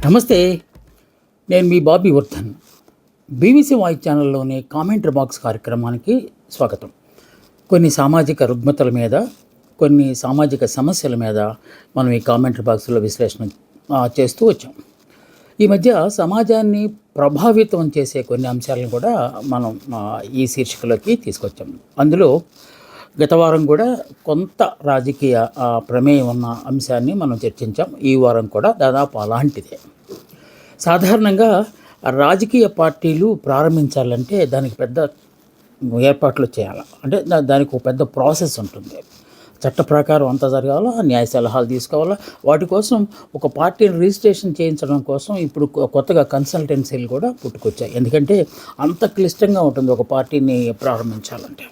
నమస్తే. నేను మీ బాబీ వర్ధన్. బీబీసీ వాయిస్ ఛానల్లోని కామెంటరీ బాక్స్ కార్యక్రమానికి స్వాగతం. కొన్ని సామాజిక రుగ్మతల మీద, కొన్ని సామాజిక సమస్యల మీద మనం ఈ కామెంటరీ బాక్స్లో విశ్లేషణ చేస్తూ వచ్చాం. ఈ మధ్య సమాజాన్ని ప్రభావితం చేసే కొన్ని అంశాలను కూడా మనం ఈ శీర్షికలోకి తీసుకొచ్చాం. అందులో గత వారం కూడా కొంత రాజకీయ ప్రమేయం ఉన్న అంశాన్ని మనం చర్చించాం. ఈ వారం కూడా దాదాపు అలాంటిదే. సాధారణంగా రాజకీయ పార్టీలు ప్రారంభించాలంటే దానికి పెద్ద ఏర్పాట్లు చేయాలి. అంటే దానికి ఒక పెద్ద ప్రాసెస్ ఉంటుంది. చట్ట ప్రకారం అంతా జరగాల, న్యాయ సలహాలు తీసుకోవాలా. వాటి కోసం ఒక పార్టీని రిజిస్ట్రేషన్ చేయించడం కోసం ఇప్పుడు కొత్తగా కన్సల్టెన్సీలు కూడా పుట్టుకొచ్చాయి. ఎందుకంటే అంత క్లిష్టంగా ఉంటుంది ఒక పార్టీని ప్రారంభించాలంటే.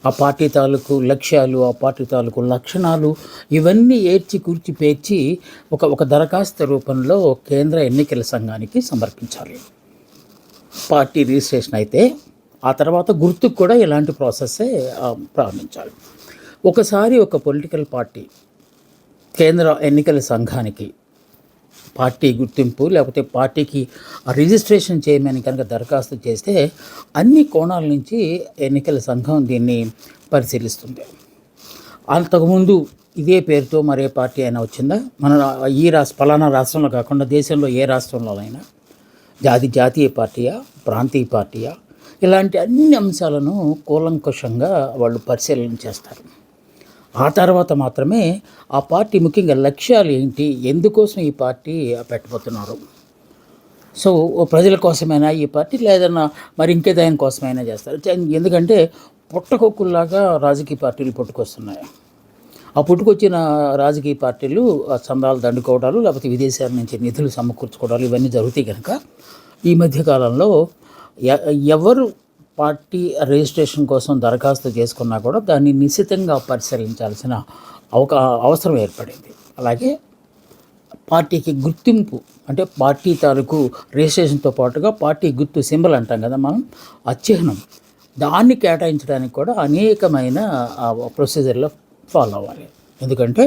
ఆ పార్టీ తాలూకు లక్ష్యాలు, ఆ పార్టీ తాలూకు లక్షణాలు ఇవన్నీ ఏర్చి కూర్చి పేర్చి ఒక దరఖాస్తు రూపంలో కేంద్ర ఎన్నికల సంఘానికి సమర్పించాలి. పార్టీ రిజిస్ట్రేషన్ అయితే ఆ తర్వాత గుర్తుకు కూడా ఇలాంటి ప్రాసెస్సే ప్రారంభించాలి. ఒకసారి ఒక పొలిటికల్ పార్టీ కేంద్ర ఎన్నికల సంఘానికి పార్టీ గుర్తింపు లేకపోతే పార్టీకి రిజిస్ట్రేషన్ చేయమని కనుక దరఖాస్తు చేస్తే అన్ని కోణాల నుంచి ఎన్నికల సంఘం దీన్ని పరిశీలిస్తుంది. అంతకుముందు ఇదే పేరుతో మరే పార్టీ అయినా వచ్చిందా, మన ఈ ఫలానా రాష్ట్రంలో కాకుండా దేశంలో ఏ రాష్ట్రంలోనైనా జాతీయ పార్టీయా, ప్రాంతీయ పార్టీయా, ఇలాంటి అన్ని అంశాలను కూలంకషంగా వాళ్ళు పరిశీలన చేస్తారు. ఆ తర్వాత మాత్రమే ఆ పార్టీ ముఖ్యంగా లక్ష్యాలు ఏంటి, ఎందుకోసం ఈ పార్టీ పెట్టబోతున్నారు, సో ప్రజల కోసమైనా ఈ పార్టీ లేదన్నా మరి ఇంకేదాని కోసమైనా చేస్తారు. ఎందుకంటే పుట్టకొక్కుల్లాగా రాజకీయ పార్టీలు పుట్టుకొస్తున్నాయి. ఆ పుట్టుకొచ్చిన రాజకీయ పార్టీలు చందాలు దండుకోవడాలు లేకపోతే విదేశాల నుంచి నిధులు సమకూర్చుకోవడాలు ఇవన్నీ జరుగుతాయి. కనుక ఈ మధ్యకాలంలో ఎవరు పార్టీ రిజిస్ట్రేషన్ కోసం దరఖాస్తు చేసుకున్నా కూడా దాన్ని నిశితంగా పరిశీలించాల్సిన అవసరం ఏర్పడింది. అలాగే పార్టీకి గుర్తింపు అంటే పార్టీ తాలూకు రిజిస్ట్రేషన్తో పాటుగా పార్టీ గుర్తు సింబల్ అంటాం కదా మనం, ఆ చిహ్నం, దాన్ని కేటాయించడానికి కూడా అనేకమైన ప్రొసీజర్లో ఫాలో అవ్వాలి. ఎందుకంటే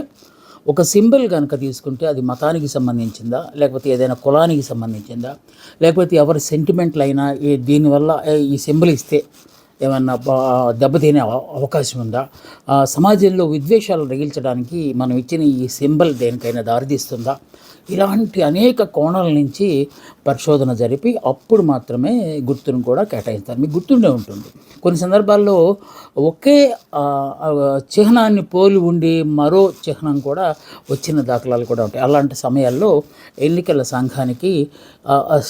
ఒక సింబల్ కనుక తీసుకుంటే అది మతానికి సంబంధించిందా, లేకపోతే ఏదైనా కులానికి సంబంధించిందా, లేకపోతే ఎవరి సెంటిమెంట్లు అయినా దీనివల్ల ఈ సింబల్ ఇస్తే ఏమన్నా దెబ్బతినే అవకాశం ఉందా, సమాజంలో విద్వేషాలు రగిల్చడానికి మనం ఇచ్చిన ఈ సింబల్ దేనికైనా దారితీస్తుందా, ఇలాంటి అనేక కోణాల నుంచి పరిశోధన జరిపి అప్పుడు మాత్రమే గుర్తును కూడా కేటాయిస్తారు. మీకు గుర్తుండే ఉంటుంది, కొన్ని సందర్భాల్లో ఒకే చిహ్నాన్ని పోలి ఉండి మరో చిహ్నం కూడా వచ్చిన దాఖలాలు కూడా ఉంటాయి. అలాంటి సమయాల్లో ఎన్నికల సంఘానికి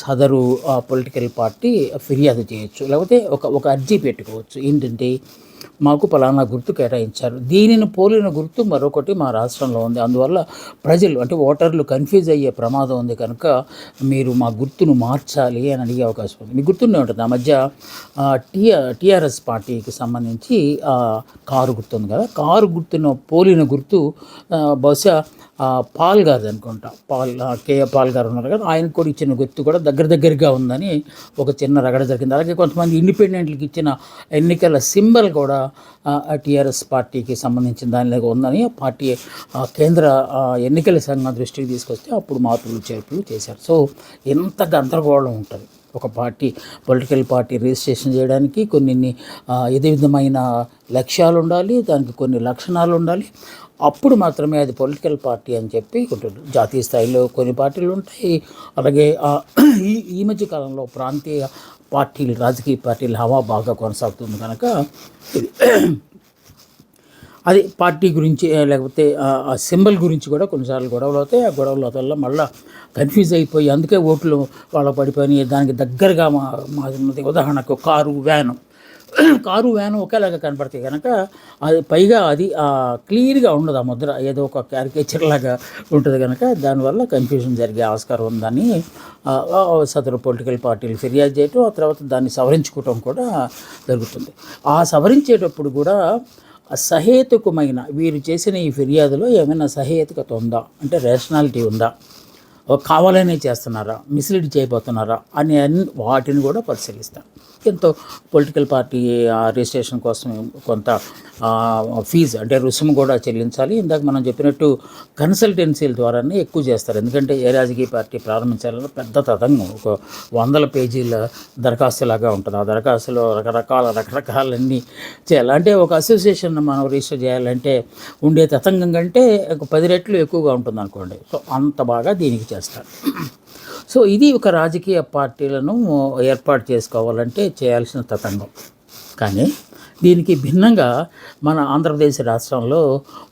సదరు పొలిటికల్ పార్టీ ఫిర్యాదు చేయొచ్చు, లేకపోతే ఒక అర్జీ పెట్టుకోవచ్చు. ఏంటంటే మాకు పలానా గుర్తు కేటాయించారు, దీనిని పోలిన గుర్తు మరొకటి మా రాష్ట్రంలో ఉంది, అందువల్ల ప్రజలు అంటే ఓటర్లు కన్ఫ్యూజ్ అయ్యే ప్రమాదం ఉంది, కనుక మీరు మా గుర్తును మార్చాలి అని అడిగే అవకాశం ఉంది. మీకు గుర్తుండే ఉంటుంది, ఆ మధ్య టీఆర్ఎస్ పార్టీకి సంబంధించి కారు గుర్తు ఉంది కదా, కారు గుర్తును పోలిన గుర్తు బహుశా పాల్ గారిది అనుకుంటా, కేఏ పాల్ గారు ఉన్నారు కదా, ఆయన కూడా ఇచ్చిన గుర్తు కూడా దగ్గరగా ఉందని ఒక చిన్న రగడ జరిగింది. అలాగే కొంతమంది ఇండిపెండెంట్లకు ఇచ్చిన ఎన్నికల సింబల్ కూడా టీఆర్ఎస్ పార్టీకి సంబంధించిన దానిలాగా ఉందని పార్టీ కేంద్ర ఎన్నికల సంఘం దృష్టికి తీసుకొస్తే అప్పుడు మార్పులు చేర్పులు చేశారు. సో ఎంత గందరగోళం ఉంటుంది ఒక పొలిటికల్ పార్టీ రిజిస్ట్రేషన్ చేయడానికి. కొన్ని ఏ విధమైన లక్ష్యాలు ఉండాలి, దానికి కొన్ని లక్షణాలు ఉండాలి, అప్పుడు మాత్రమే అది పొలిటికల్ పార్టీ అని చెప్పి ఉంటుంది. జాతీయ స్థాయిలో కొన్ని పార్టీలు ఉంటాయి, అలాగే ఈ మధ్య కాలంలో ప్రాంతీయ పార్టీలు, రాజకీయ పార్టీలు హవా బాగా కొనసాగుతుంది. కనుక అది పార్టీ గురించి లేకపోతే ఆ సింబల్ గురించి కూడా కొన్నిసార్లు గొడవలు అవుతాయి. ఆ గొడవల వల్ల మళ్ళీ కన్ఫ్యూజ్ అయిపోయి అందుకే ఓట్లు వాళ్ళ పడిపోయి దానికి దగ్గరగా ఉదాహరణకు కారు వ్యాను ఒకేలాగా కనపడతాయి కనుక అది పైగా అది క్లియర్గా ఉండదు, ఆ ముద్ర ఏదో ఒక క్యారికేచర్ లాగా ఉంటుంది కనుక దానివల్ల కన్ఫ్యూజన్ జరిగే ఆస్కారం ఉందని సదరు పొలిటికల్ పార్టీలు ఫిర్యాదు చేయటం, ఆ తర్వాత దాన్ని సవరించుకోవటం కూడా జరుగుతుంది. ఆ సవరించేటప్పుడు కూడా సహేతుకమైన వీరు చేసిన ఈ ఫిర్యాదులో ఏమైనా సహేతుకత ఉందా, అంటే రేషనాలిటీ ఉందా, కావాలనే చేస్తున్నారా, మిస్లీడ్ చేయబోతున్నారా అని వాటిని కూడా పరిశీలిస్తాం. ఎంతో పొలిటికల్ పార్టీ రిజిస్ట్రేషన్ కోసం కొంత ఫీజు అంటే రుసుము కూడా చెల్లించాలి. ఇందాక మనం చెప్పినట్టు కన్సల్టెన్సీల ద్వారానే ఎక్కువ చేస్తారు. ఎందుకంటే ఏ రాజకీయ పార్టీ ప్రారంభించాలన్నా పెద్ద తతంగం, ఒక 100 పేజీల దరఖాస్తులాగా ఉంటుంది. ఆ దరఖాస్తులో రకరకాలన్నీ చేయాలి. అంటే ఒక అసోసియేషన్ మనం రిజిస్టర్ చేయాలంటే ఉండే తతంగం కంటే 10 రెట్లు ఎక్కువగా ఉంటుంది అనుకోండి. సో అంత బాగా దీనికి చేస్తారు. సో ఇది ఒక రాజకీయ పార్టీలను ఏర్పాటు చేసుకోవాలంటే చేయాల్సిన తతంగం. కానీ దీనికి భిన్నంగా మన ఆంధ్రప్రదేశ్ రాష్ట్రంలో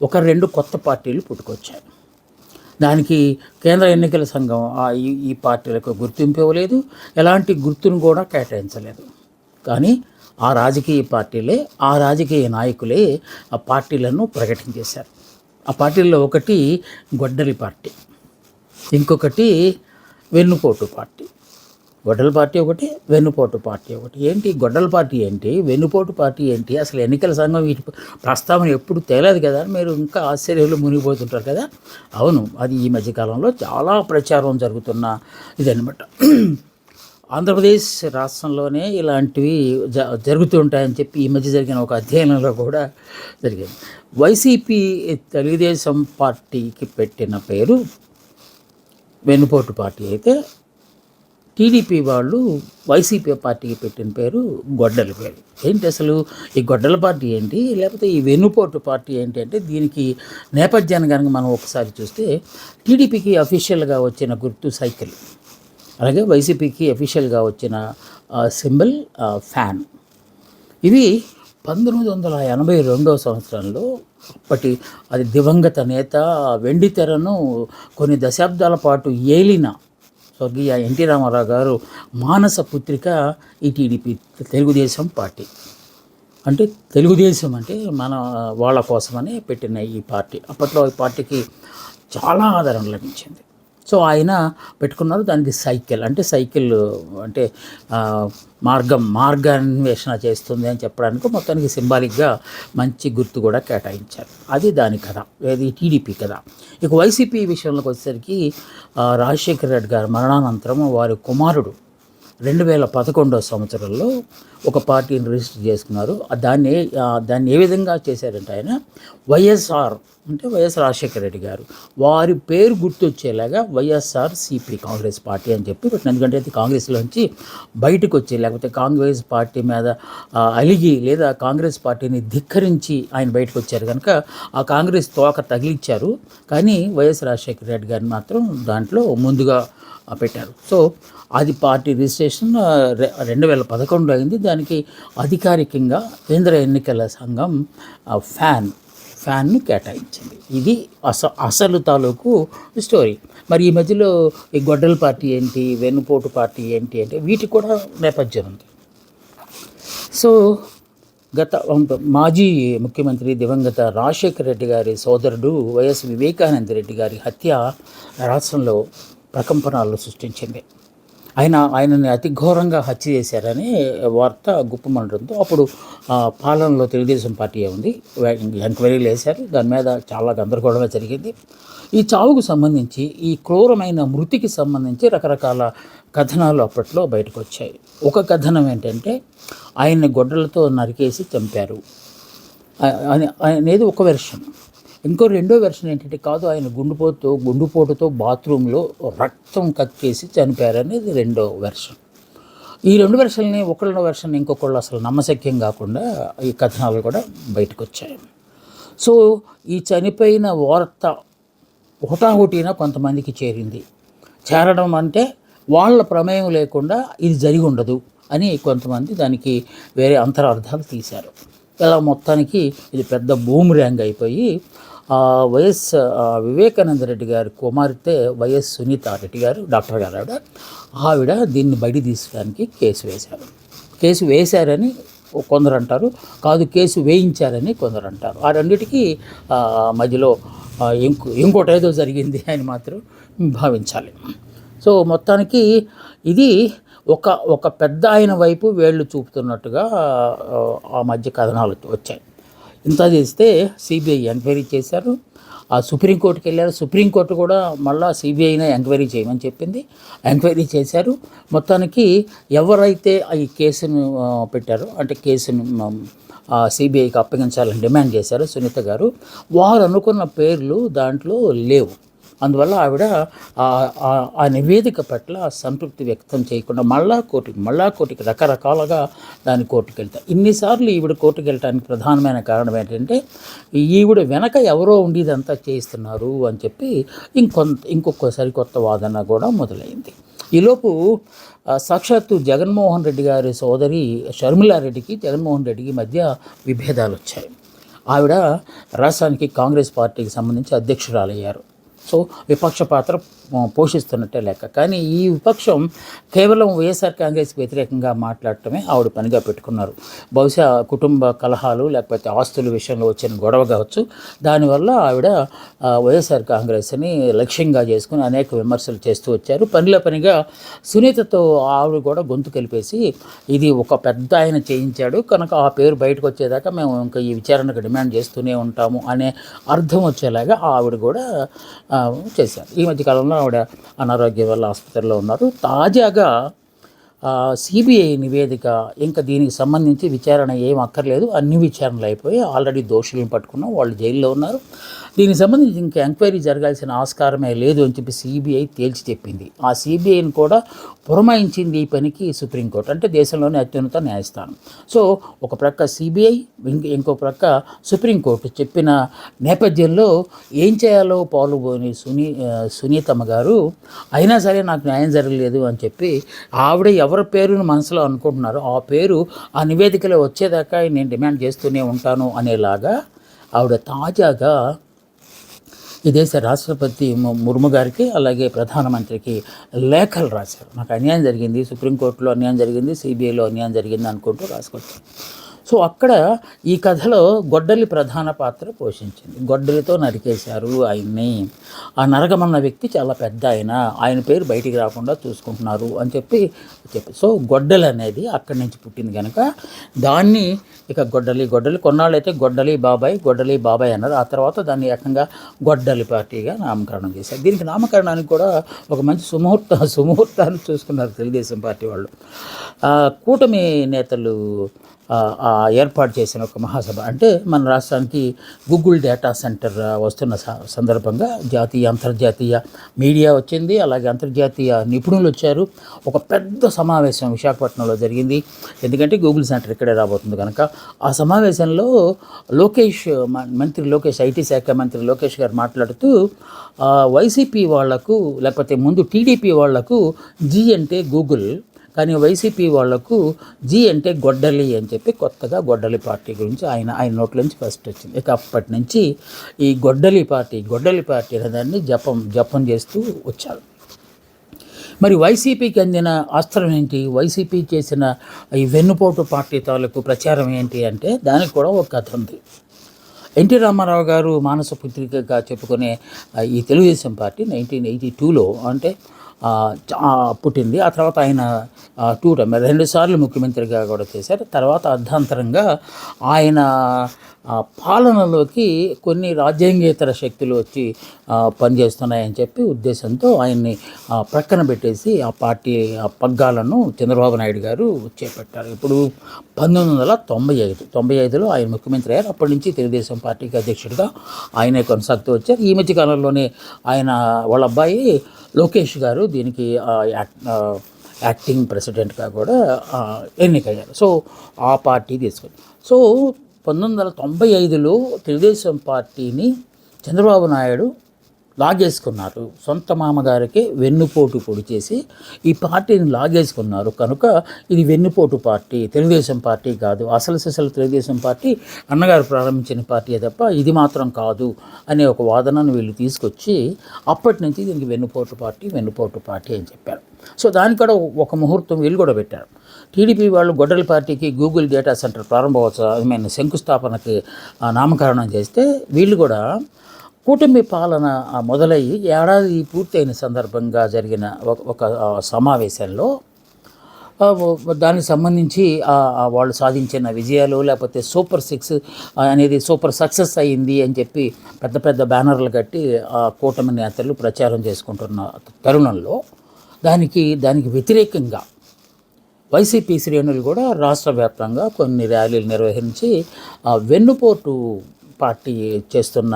2 కొత్త పార్టీలు పుట్టుకొచ్చాయి. దానికి కేంద్ర ఎన్నికల సంఘం ఈ పార్టీలకు గుర్తింపు ఇవ్వలేదు, ఎలాంటి గుర్తును కూడా కేటాయించలేదు. కానీ ఆ రాజకీయ పార్టీలే, ఆ రాజకీయ నాయకులే ఆ పార్టీలను ప్రకటించేశారు. ఆ పార్టీల్లో ఒకటి గొడ్డలి పార్టీ, ఇంకొకటి వెన్నుపోటు పార్టీ. గొడ్డల పార్టీ ఒకటి, వెన్నుపోటు పార్టీ ఒకటి. ఏంటి గొడ్డల పార్టీ ఏంటి, వెన్నుపోటు పార్టీ ఏంటి, అసలు ఎన్నికల సంఘం వీటి ప్రస్తావన ఎప్పుడు తేలేదు కదా, మీరు ఇంకా ఆశ్చర్యంలో మునిగిపోతుంటారు కదా. అవును, అది ఈ మధ్యకాలంలో చాలా ప్రచారం జరుగుతున్న ఇదనమాట. ఆంధ్రప్రదేశ్ రాష్ట్రంలోనే ఇలాంటివి జరుగుతుంటాయని చెప్పి ఈ మధ్య జరిగిన ఒక అధ్యయనంలో కూడా జరిగింది. వైసీపీ తెలుగుదేశం పార్టీకి పెట్టిన పేరు వెన్నుపోటు పార్టీ అయితే, టీడీపీ వాళ్ళు వైసీపీ పార్టీకి పెట్టిన పేరు గొడ్డల పేరు. ఏంటి అసలు ఈ గొడ్డల పార్టీ ఏంటి, లేకపోతే ఈ వెన్నుపోటు పార్టీ ఏంటి అంటే, దీనికి నేపథ్యాన్ని కనుక మనం ఒకసారి చూస్తే, టీడీపీకి అఫీషియల్గా వచ్చిన గుర్తు సైకిల్, అలాగే వైసీపీకి అఫీషియల్గా వచ్చిన సింబల్ ఫ్యాన్. ఇవి 1982 సంవత్సరంలో అప్పటి అది దివంగత నేత, వెండితెరను కొన్ని దశాబ్దాల పాటు ఏలిన స్వర్గీయ ఎన్టీ రామారావు గారు మానస పుత్రిక ఈ టీడీపీ, తెలుగుదేశం పార్టీ. అంటే తెలుగుదేశం అంటే మన వాళ్ళ కోసమని పెట్టిన ఈ పార్టీ. అప్పట్లో ఈ పార్టీకి చాలా ఆదరణ లభించింది. సో ఆయన పెట్టుకున్నారు దానికి సైకిల్. అంటే సైకిల్ అంటే మార్గాన్వేషణ చేస్తుంది అని చెప్పడానికి మొత్తానికి సింబాలిక్గా మంచి గుర్తు కూడా కేటాయించారు. అది దాని కథ, ఏది టీడీపీ కథ. ఇక వైసీపీ విషయంలోకి వచ్చేసరికి రాజశేఖర రెడ్డి గారి మరణానంతరం వారి కుమారుడు 2011 సంవత్సరంలో ఒక పార్టీని రిజిస్టర్ చేసుకున్నారు. దాన్ని ఏ విధంగా చేశారంటే, ఆయన వైఎస్ఆర్ అంటే వైఎస్ రాజశేఖర రెడ్డి గారు వారి పేరు గుర్తొచ్చేలాగా వైఎస్ఆర్ సిపి కాంగ్రెస్ పార్టీ అని చెప్పి పెట్టిన. ఎందుకంటే అది కాంగ్రెస్లోంచి బయటకు వచ్చి, లేకపోతే కాంగ్రెస్ పార్టీ మీద అలిగి లేదా కాంగ్రెస్ పార్టీని ధిక్కరించి ఆయన బయటకు వచ్చారు కనుక ఆ కాంగ్రెస్ తోక తగిలిచ్చారు. కానీ వైఎస్ రాజశేఖర రెడ్డి గారిని మాత్రం దాంట్లో ముందుగా పెట్టారు. సో అది పార్టీ రిజిస్ట్రేషన్ 2011 అయింది. దానికి అధికారికంగా కేంద్ర ఎన్నికల సంఘం ఫ్యాన్ను కేటాయించింది. ఇది అసలు తాలూకు స్టోరీ. మరి ఈ మధ్యలో ఈ గొడ్డల పార్టీ ఏంటి, వెన్నుపోటు పార్టీ ఏంటి అంటే వీటికి కూడా నేపథ్యం ఉంది. సో మాజీ ముఖ్యమంత్రి దివంగత రాజశేఖర రెడ్డి గారి సోదరుడు వైఎస్ వివేకానంద రెడ్డి గారి హత్య రాష్ట్రంలో ప్రకంపనాలు సృష్టించింది. ఆయనని అతి ఘోరంగా హత్య చేశారని వార్త గుప్పమండడంతో అప్పుడు పాలనలో తెలుగుదేశం పార్టీ ఉంది, ఎంక్వైరీలు వేశారు. దాని మీద చాలా గందరగోళంగా జరిగింది. ఈ చావుకు సంబంధించి, ఈ క్రూరమైన మృతికి సంబంధించి రకరకాల కథనాలు అప్పట్లో బయటకు వచ్చాయి. ఒక కథనం ఏంటంటే, ఆయన్ని గొడ్డలతో నరికేసి చంపారు అనేది ఒక వెర్షన్. ఇంకో రెండో వెర్షన్ ఏంటంటే, కాదు ఆయన గుండుపోటుతో బాత్రూంలో రక్తం కక్కేసి చనిపోయారనేది రెండో వెర్షన్. ఈ రెండు వెర్షన్ని ఒకళ్ళ వెర్షన్ ఇంకొకళ్ళు అసలు నమ్మశక్యం కాకుండా ఈ కథనాలు కూడా బయటకు వచ్చాయి. సో ఈ చనిపోయిన వార్త హుటాహుటిన కొంతమందికి చేరింది. చేరడం అంటే వాళ్ళ ప్రమేయం లేకుండా ఇది జరిగి ఉండదు అని కొంతమంది దానికి వేరే అంతరార్థాలు తీశారు. ఇలా మొత్తానికి ఇది పెద్ద బూమ్రాంగ్ అయిపోయి వైఎస్ వివేకానంద రెడ్డి గారి కుమార్తె వైఎస్ సునీత రెడ్డి గారు, డాక్టర్ గారు ఆవిడ దీన్ని బయట తీసుకోవడానికి కేసు వేశారని కొందరు అంటారు, కాదు కేసు వేయించారని కొందరు అంటారు. ఆ రెండింటికి మధ్యలో ఇంకోటి ఏదో జరిగింది అని మాత్రం భావించాలి. సో మొత్తానికి ఇది ఒక పెద్ద ఆయన వైపు వేళ్ళు చూపుతున్నట్టుగా ఆ మధ్య కథనాలు వచ్చాయి. ఇంత చేస్తే సిబిఐ ఎంక్వైరీ చేశారు. ఆ సుప్రీంకోర్టుకి వెళ్ళారు. సుప్రీంకోర్టు కూడా మళ్ళీ సిబిఐనే ఎంక్వైరీ చేయమని చెప్పింది. ఎంక్వైరీ చేశారు. మొత్తానికి ఎవరైతే ఈ కేసును పెట్టారో, అంటే కేసును సిబిఐకి అప్పగించాలని డిమాండ్ చేశారు సునీత గారు, వారు అనుకున్న పేర్లు దాంట్లో లేవు. అందువల్ల ఆవిడ ఆ నివేదిక పట్ల సంతృప్తి వ్యక్తం చేయకుండా మళ్ళా కోర్టుకి రకరకాలుగా దాని కోర్టుకు వెళ్తారు. ఇన్నిసార్లు ఈవిడ కోర్టుకు వెళ్ళడానికి ప్రధానమైన కారణం ఏంటంటే ఈవిడ వెనక ఎవరో ఉండి ఇదంతా చేయిస్తున్నారు అని చెప్పి ఇంకొకసారి కొత్త వాదన కూడా మొదలైంది. ఈలోపు సాక్షాత్తు జగన్మోహన్ రెడ్డి గారి సోదరి షర్మిలారెడ్డికి జగన్మోహన్ రెడ్డికి మధ్య విభేదాలు వచ్చాయి. ఆవిడ రాష్ట్రానికి కాంగ్రెస్ పార్టీకి సంబంధించి అధ్యక్షురాలయ్యారు. సో విపక్ష పాత్ర పోషిస్తున్నట్టే లెక్క. కానీ ఈ విపక్షం కేవలం వైఎస్ఆర్ కాంగ్రెస్కి వ్యతిరేకంగా మాట్లాడటమే ఆవిడ పనిగా పెట్టుకున్నారు. బహుశా కుటుంబ కలహాలు లేకపోతే ఆస్తుల విషయంలో వచ్చిన గొడవ కావచ్చు. దానివల్ల ఆవిడ వైఎస్ఆర్ కాంగ్రెస్ని లక్ష్యంగా చేసుకుని అనేక విమర్శలు చేస్తూ వచ్చారు. పనిగా సునీతతో ఆవిడ కూడా గొంతు కలిపేసి ఇది ఒక పెద్ద ఆయన చేయించాడు కనుక ఆ పేరు బయటకు వచ్చేదాకా మేము ఇంకా ఈ విచారణకు డిమాండ్ చేస్తూనే ఉంటాము అనే అర్థం వచ్చేలాగా ఆవిడ కూడా చేశారు. ఈ మధ్యకాలంలో ఆవిడ అనారోగ్యం వల్ల ఆసుపత్రిలో ఉన్నారు. తాజాగా సిబిఐ నివేదిక ఇంకా దీనికి సంబంధించి విచారణ ఏం అక్కర్లేదు, అన్ని విచారణలు అయిపోయి ఆల్రెడీ దోషులను పట్టుకున్నాం, వాళ్ళు జైల్లో ఉన్నారు. దీనికి సంబంధించి ఇంకా ఎంక్వైరీ జరగాల్సిన ఆస్కారమే లేదు అని చెప్పి సిబిఐ తేల్చి చెప్పింది. ఆ సిబిఐని కూడా పురమాయించింది ఈ పనికి సుప్రీంకోర్టు, అంటే దేశంలోనే అత్యున్నత న్యాయస్థానం. సో ఒక ప్రక్క సిబిఐ, ఇంకో ప్రక్క సుప్రీంకోర్టు చెప్పిన నేపథ్యంలో ఏం చేయాలో పాలుపోని సునీతమ్మ గారు అయినా సరే నాకు న్యాయం జరగలేదు అని చెప్పి ఆవిడ ఎవరి పేరును మనసులో అనుకుంటున్నారో ఆ పేరు ఆ నివేదికలో వచ్చేదాకా నేను డిమాండ్ చేస్తూనే ఉంటాను అనేలాగా ఆవిడ తాజాగా ఈ దేశ రాష్ట్రపతి ముర్ము గారికి అలాగే ప్రధానమంత్రికి లేఖలు రాశారు. నాకు అన్యాయం జరిగింది, సుప్రీంకోర్టులో అన్యాయం జరిగింది, సిబిఐలో అన్యాయం జరిగింది అనుకుంటూ రాసుకొచ్చారు. సో అక్కడ ఈ కథలో గొడ్డలి ప్రధాన పాత్ర పోషించింది. గొడ్డలితో నరికేశారు ఆయన్ని. ఆ నరకమన్న వ్యక్తి చాలా పెద్ద ఆయన పేరు బయటికి రాకుండా చూసుకుంటున్నారు అని చెప్పి సో గొడ్డలి అనేది అక్కడి నుంచి పుట్టింది కనుక దాన్ని ఇక గొడ్డలి కొన్నాళ్ళైతే గొడ్డలి బాబాయ్ అన్నారు. ఆ తర్వాత దాన్ని ఏకంగా గొడ్డలి పార్టీగా నామకరణం చేశారు. దీనికి నామకరణానికి కూడా ఒక మంచి సుముహూర్తాన్ని చూసుకున్నారు తెలుగుదేశం పార్టీ వాళ్ళు. కూటమి నేతలు ఏర్పాటు చేసిన ఒక మహాసభ, అంటే మన రాష్ట్రానికి గూగుల్ డేటా సెంటర్ వస్తున్న సందర్భంగా జాతీయ అంతర్జాతీయ మీడియా వచ్చింది, అలాగే అంతర్జాతీయ నిపుణులు వచ్చారు. ఒక పెద్ద సమావేశం విశాఖపట్నంలో జరిగింది. ఎందుకంటే గూగుల్ సెంటర్ ఇక్కడే రాబోతుంది కనుక. ఆ సమావేశంలో ఐటీ శాఖ మంత్రి లోకేష్ గారు మాట్లాడుతూ వైసీపీ వాళ్లకు లేకపోతే ముందు టీడీపీ వాళ్లకు జీ అంటే గూగుల్, కానీ వైసీపీ వాళ్లకు జీ అంటే గొడ్డలి అని చెప్పి కొత్తగా గొడ్డలి పార్టీ గురించి ఆయన నోట్ల నుంచి ఫస్ట్ వచ్చింది. ఇక అప్పటి నుంచి ఈ గొడ్డలి పార్టీ అనే దాన్ని జపం చేస్తూ వచ్చారు. మరి వైసీపీకి అందిన అస్త్రం ఏంటి? వైసీపీ చేసిన ఈ వెన్నుపోటు పార్టీ తాలూకు ప్రచారం ఏంటి అంటే దానికి కూడా ఒక కథ ఉంది. ఎన్టీ రామారావు గారు మానస పుత్రికగా చెప్పుకునే ఈ తెలుగుదేశం పార్టీ 1982లో అంటే పుట్టింది. ఆ తర్వాత ఆయన 2 సార్లు ముఖ్యమంత్రిగా కూడా చేశారు. తర్వాత అర్ధాంతరంగా ఆయన పాలనలోకి కొన్ని రాజ్యాంగేతర శక్తులు వచ్చి పనిచేస్తున్నాయని చెప్పి ఉద్దేశంతో ఆయన్ని ప్రక్కన పెట్టేసి ఆ పార్టీ పగ్గాలను చంద్రబాబు నాయుడు గారు చేపట్టారు. ఇప్పుడు 1995లో ఆయన ముఖ్యమంత్రి అయ్యారు. అప్పటి నుంచి తెలుగుదేశం పార్టీకి అధ్యక్షుడిగా ఆయనే కొనసాగుతూ వచ్చారు. ఈ మధ్య కాలంలోనే వాళ్ళ అబ్బాయి లోకేష్ గారు దీనికి యాక్టింగ్ ప్రెసిడెంట్గా కూడా ఎన్నికయ్యారు. సో ఆ పార్టీ తీసుకుంది. సో 1995లో తెలుగుదేశం పార్టీని చంద్రబాబు నాయుడు లాగేసుకున్నారు. సొంత మామగారికి వెన్నుపోటు పొడి చేసి ఈ పార్టీని లాగేసుకున్నారు కనుక ఇది వెన్నుపోటు పార్టీ, తెలుగుదేశం పార్టీ కాదు. అసలు తెలుగుదేశం పార్టీ అన్నగారు ప్రారంభించిన పార్టీ తప్ప ఇది మాత్రం కాదు అనే ఒక వాదనను వీళ్ళు తీసుకొచ్చి అప్పటి నుంచి దీనికి వెన్నుపోటు పార్టీ అని చెప్పారు. సో దానికి కూడా ఒక ముహూర్తం వీళ్ళు కూడా పెట్టారు. టీడీపీ వాళ్ళు గొడ్డలి పార్టీకి గూగుల్ డేటా సెంటర్ ప్రారంభోత్సవమైన శంకుస్థాపనకి నామకరణం చేస్తే వీళ్ళు కూడా కూటమి పాలన మొదలయ్యి ఏడాది పూర్తయిన సందర్భంగా జరిగిన ఒక సమావేశంలో దానికి సంబంధించి వాళ్ళు సాధించిన విజయాలు లేకపోతే సూపర్ 6 అనేది సూపర్ సక్సెస్ అయ్యింది అని చెప్పి పెద్ద పెద్ద బ్యానర్లు కట్టి కూటమి నేతలు ప్రచారం చేసుకుంటున్న తరుణంలో దానికి వ్యతిరేకంగా వైసీపీ శ్రేణులు కూడా రాష్ట్ర వ్యాప్తంగా కొన్ని ర్యాలీలు నిర్వహించి వెన్నుపోటు పార్టీ చేస్తున్న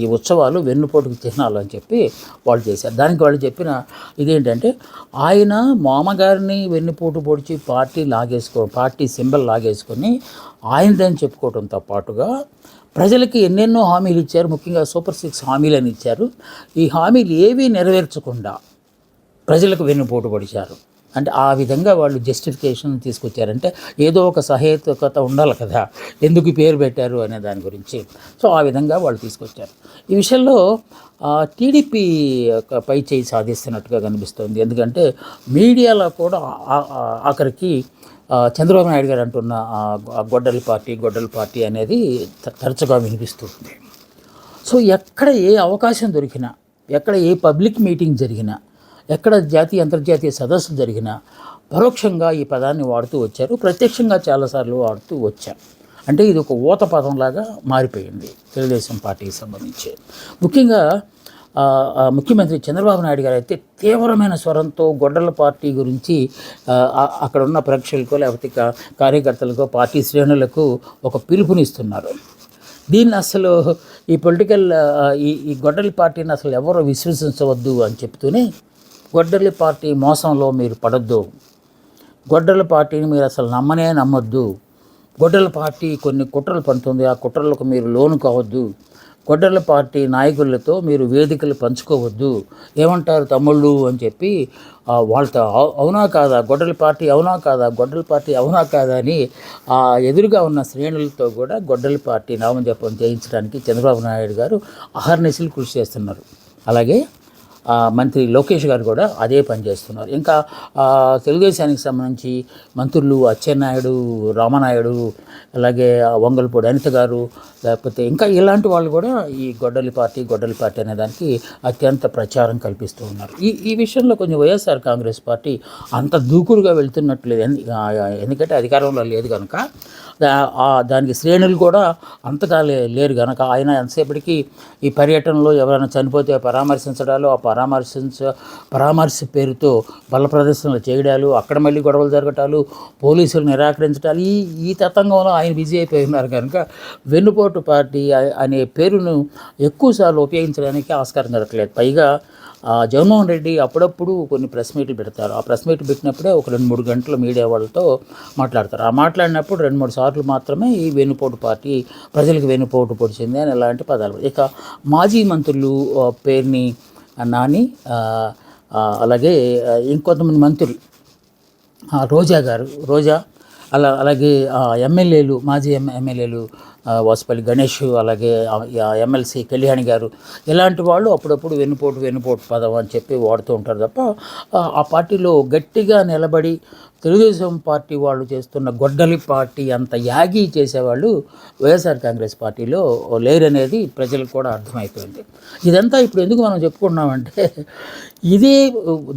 ఈ ఉత్సవాలు వెన్నుపోటుకు చిహ్నాలు అని చెప్పి వాళ్ళు చేశారు. దానికి వాళ్ళు చెప్పిన ఇదేంటంటే ఆయన మామగారిని వెన్నుపోటు పొడిచి పార్టీ సింబల్ లాగేసుకొని ఆయనదని చెప్పుకోవడంతో పాటుగా ప్రజలకి ఎన్నెన్నో హామీలు ఇచ్చారు. ముఖ్యంగా సూపర్ 6 హామీలు అని ఇచ్చారు. ఈ హామీలు ఏవీ నెరవేర్చకుండా ప్రజలకు వెన్నుపోటు పొడిచారు. అంటే ఆ విధంగా వాళ్ళు జస్టిఫికేషన్ తీసుకొచ్చారంటే ఏదో ఒక సహేతుకత ఉండాలి కదా, ఎందుకు పేరు పెట్టారు అనే దాని గురించి. సో ఆ విధంగా వాళ్ళు తీసుకొచ్చారు. ఈ విషయంలో టీడీపీ పై చేయి సాధిస్తున్నట్టుగా కనిపిస్తుంది. ఎందుకంటే మీడియాలో కూడా ఆఖరికి చంద్రబాబు నాయుడు గారు అంటున్న గొడ్డలి పార్టీ అనేది తరచుగా వినిపిస్తుంది. సో ఎక్కడ ఏ అవకాశం దొరికినా, ఎక్కడ ఏ పబ్లిక్ మీటింగ్ జరిగినా, ఎక్కడ జాతీయ అంతర్జాతీయ సదస్సులు జరిగినా పరోక్షంగా ఈ పదాన్ని వాడుతూ వచ్చారు, ప్రత్యక్షంగా చాలాసార్లు వాడుతూ వచ్చారు. అంటే ఇది ఒక ఊత పదంలాగా మారిపోయింది తెలుగుదేశం పార్టీకి సంబంధించి. ముఖ్యంగా ముఖ్యమంత్రి చంద్రబాబు నాయుడు గారు అయితే తీవ్రమైన స్వరంతో గొడ్డల పార్టీ గురించి అక్కడ ఉన్న ప్రేక్షకులకు లేకపోతే కార్యకర్తలకు పార్టీ శ్రేణులకు ఒక పిలుపునిస్తున్నారు. దీన్ని అసలు ఈ పొలిటికల్ ఈ గొడ్డలి పార్టీని అసలు ఎవరు విశ్వసించవద్దు అని చెప్తూనే గొడ్డలి పార్టీ మోసంలో మీరు పడొద్దు, గొడ్డల పార్టీని మీరు అసలు నమ్మొద్దు, గొడ్డల పార్టీ కొన్ని కుట్రలు పండుతుంది, ఆ కుట్రలకు మీరు లోను కావద్దు, గొడ్డల పార్టీ నాయకులతో మీరు వేదికలు పంచుకోవద్దు, ఏమంటారు తమ్ముళ్ళు అని చెప్పి వాళ్ళతో అవునా కాదా గొడ్డల పార్టీ అవునా కాదా అని ఎదురుగా ఉన్న శ్రేణులతో కూడా గొడ్డల పార్టీ నామజపం చేయించడానికి చంద్రబాబు నాయుడు గారు అహర్నిశలు కృషి చేస్తున్నారు. అలాగే మంత్రి లోకేష్ గారు కూడా అదే పని చేస్తున్నారు. ఇంకా తెలుగుదేశానికి సంబంధించి మంత్రులు అచ్చెన్నాయుడు, రామనాయుడు, అలాగే వంగలపూడి అనిత గారు, లేకపోతే ఇంకా ఇలాంటి వాళ్ళు కూడా ఈ గొడ్డలి పార్టీ అనే దానికి అత్యంత ప్రచారం కల్పిస్తూ ఉన్నారు. ఈ విషయంలో కొంచెం వైఎస్ఆర్ కాంగ్రెస్ పార్టీ అంత దూకుడుగా వెళ్తున్నట్లేదు. ఎందుకంటే అధికారంలో లేదు కనుక దానికి శ్రేణులు కూడా అంతగా లేరు కనుక ఆయన ఎంతసేపటికి ఈ పర్యటనలో ఎవరైనా చనిపోతే పరామర్శించడాలు, ఆ పరామర్శ పేరుతో బల ప్రదర్శనలు చేయడాలు, అక్కడ మళ్ళీ గొడవలు జరగటాలు, పోలీసులు నిరాకరించడాలు, ఈ తతంగంలో ఆయన బిజీ అయిపోయి ఉన్నారు కనుక వెన్నుపోటు పార్టీ అనే పేరును ఎక్కువసార్లు ఉపయోగించడానికి ఆస్కారం జరగట్లేదు. పైగా జగన్మోహన్ రెడ్డి అప్పుడప్పుడు కొన్ని ప్రెస్ మీట్లు పెడతారు. ఆ ప్రెస్ మీట్లు పెట్టినప్పుడే ఒక 2-3 గంటలు మీడియా వాళ్ళతో మాట్లాడతారు. ఆ మాట్లాడినప్పుడు 2-3 సార్లు మాత్రమే ఈ వెన్నుపోటు పార్టీ ప్రజలకు వెన్నుపోటు పొడిచింది అని అలాంటి పదాలు. ఇక మాజీ మంత్రులు పేరుని నాని, అలాగే ఇంకొంతమంది మంత్రులు రోజా అలాగే ఎమ్మెల్యేలు, మాజీ ఎమ్మెల్యేలు వాసుపల్లి గణేష్, అలాగే ఎమ్మెల్సీ కళ్యాణి గారు, ఇలాంటి వాళ్ళు అప్పుడప్పుడు వెన్నుపోటు పదం అని చెప్పి వాడుతూ ఉంటారు తప్ప ఆ పార్టీలో గట్టిగా నిలబడి తెలుగుదేశం పార్టీ వాళ్ళు చేస్తున్న గొడ్డలి పార్టీ అంత యాగి చేసేవాళ్ళు వైఎస్ఆర్ కాంగ్రెస్ పార్టీలో లేరనేది ప్రజలకు కూడా అర్థమైపోయింది. ఇదంతా ఇప్పుడు ఎందుకు మనం చెప్పుకున్నామంటే ఇదే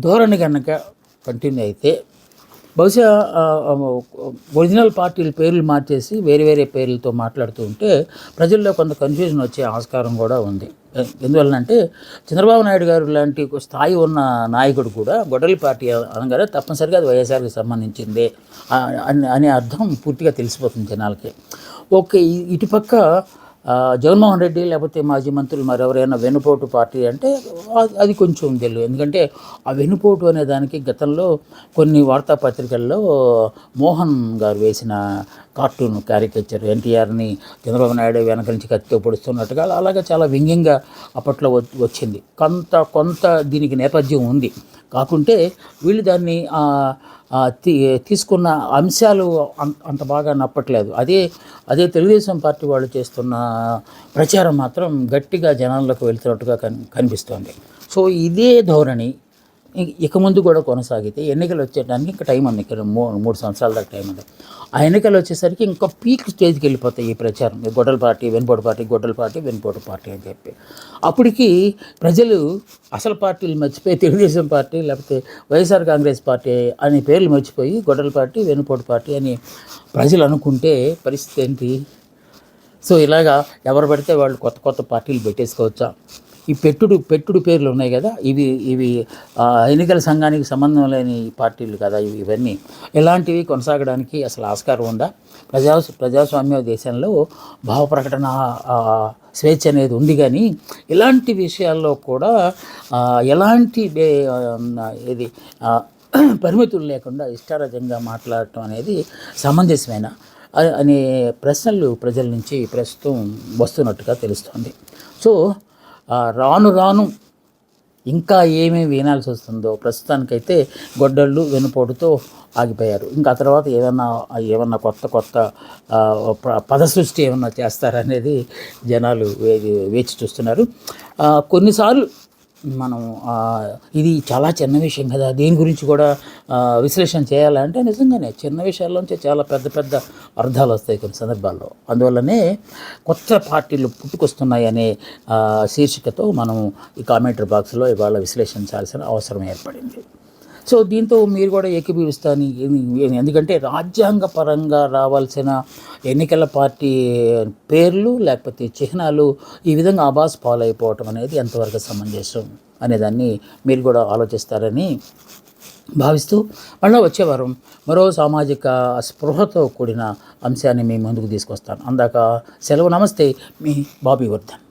ధోరణి కనుక కంటిన్యూ అయితే బహుశా ఒరిజినల్ పార్టీల పేర్లు మార్చేసి వేరే పేర్లతో మాట్లాడుతూ ఉంటే ప్రజల్లో కొంత కన్ఫ్యూజన్ వచ్చే ఆస్కారం కూడా ఉంది. ఎందువలనంటే చంద్రబాబు నాయుడు గారు లాంటి స్థాయి ఉన్న నాయకుడు కూడా గొడ్డలి పార్టీ అనగానే తప్పనిసరిగా అది వైఎస్ఆర్కి సంబంధించిందే అనే అర్థం పూర్తిగా తెలిసిపోతుంది జనాలకి. ఓకే, ఇటుపక్క జగన్మోహన్ రెడ్డి లేకపోతే మాజీ మంత్రులు మరెవరైనా వెన్నుపోటు పార్టీ అంటే అది కొంచెం తెలియదు. ఎందుకంటే ఆ వెన్నుపోటు అనే దానికి గతంలో కొన్ని వార్తాపత్రికల్లో మోహన్ గారు వేసిన కార్టూన్ క్యారికేచర్ ఎన్టీఆర్ని చంద్రబాబు నాయుడు వెనక నుంచి కత్తితో పొడుస్తున్నట్టుగా అలాగే చాలా వ్యంగ్యంగా అప్పట్లో వచ్చింది. కొంత దీనికి నేపథ్యం ఉంది. కాకుంటే వీళ్ళు దాన్ని తీసుకున్న అంశాలు అంత బాగా నప్పట్లేదు. అదే తెలుగుదేశం పార్టీ వాళ్ళు చేస్తున్న ప్రచారం మాత్రం గట్టిగా జనాల్లోకి వెళ్తున్నట్టుగా కనిపిస్తోంది. సో ఇదే ధోరణి ఇక ముందు కూడా కొనసాగితే ఎన్నికలు వచ్చేటానికి ఇంకా టైం ఉంది, ఇక్కడ 3 సంవత్సరాల దాకా టైం ఉంది. ఆ ఎన్నికలు వచ్చేసరికి ఇంకా పీక్ స్టేజ్కి వెళ్ళిపోతాయి ఈ ప్రచారం, గొడ్డల పార్టీ వెన్నుపోటు పార్టీ, గొడ్డల పార్టీ వెన్నుపోటు పార్టీ అని చెప్పి. అప్పటికి ప్రజలు అసలు పార్టీలు మర్చిపోయి తెలుగుదేశం పార్టీ లేకపోతే వైఎస్ఆర్ కాంగ్రెస్ పార్టీ అనే పేర్లు మర్చిపోయి గొడ్డల పార్టీ వెన్నుపోటు పార్టీ అని ప్రజలు అనుకుంటే పరిస్థితి ఏంటి? సో ఇలాగా ఎవరు పడితే వాళ్ళు కొత్త కొత్త పార్టీలు పెట్టేసుకోవచ్చా? ఈ పెట్టుడు పేర్లు ఉన్నాయి కదా, ఇవి ఎన్నికల సంఘానికి సంబంధం లేని పార్టీలు కదా ఇవన్నీ. ఇలాంటివి కొనసాగడానికి అసలు ఆస్కారం ఉందా? ప్రజాస్వామ్య దేశంలో భావ ప్రకటన స్వేచ్ఛ అనేది ఉంది, కానీ ఇలాంటి విషయాల్లో కూడా ఎలాంటి ఇది పరిమితులు లేకుండా ఇష్టారాజ్యంగా మాట్లాడటం అనేది సమంజసమైన అనే ప్రశ్నలు ప్రజల నుంచి ప్రస్తుతం వస్తున్నట్టుగా తెలుస్తుంది. సో రాను రాను ఇంకా ఏమేమి వినాల్సి వస్తుందో, ప్రస్తుతానికైతే గొడ్డళ్ళు వెన్నుపోటుతో ఆగిపోయారు. ఇంకా ఆ తర్వాత ఏమన్నా కొత్త పద సృష్టి ఏమన్నా చేస్తారనేది జనాలు వేచి చూస్తున్నారు. కొన్నిసార్లు మనం ఇది చాలా చిన్న విషయం కదా, దీని గురించి కూడా విశ్లేషణ చేయాలంటే నిజంగానే చిన్న విషయాల్లోంచి చాలా పెద్ద అర్థాలు వస్తాయి కొన్ని సందర్భాల్లో. అందువల్లనే కొత్త పార్టీలు పుట్టుకొస్తున్నాయనే శీర్షికతో మనం ఈ కామెంటరీ బాక్స్లో ఇవాళ విశ్లేషించాల్సిన అవసరం ఏర్పడింది. సో దీంతో మీరు కూడా ఏకీభవిస్తాను, ఎందుకంటే రాజ్యాంగ పరంగా రావాల్సిన ఎన్నికల పార్టీ పేర్లు లేకపోతే చిహ్నాలు ఈ విధంగా ఆభాస్ పాలైపోవటం అనేది ఎంతవరకు సమంజసం అనేదాన్ని మీరు కూడా ఆలోచిస్తారని భావిస్తూ మళ్ళీ వచ్చే వారం మరో సామాజిక స్పృహతో కూడిన అంశాన్ని మీ ముందుకు తీసుకొస్తాను. అందాక సెలవు. నమస్తే, మీ బాబీ వర్ధన్.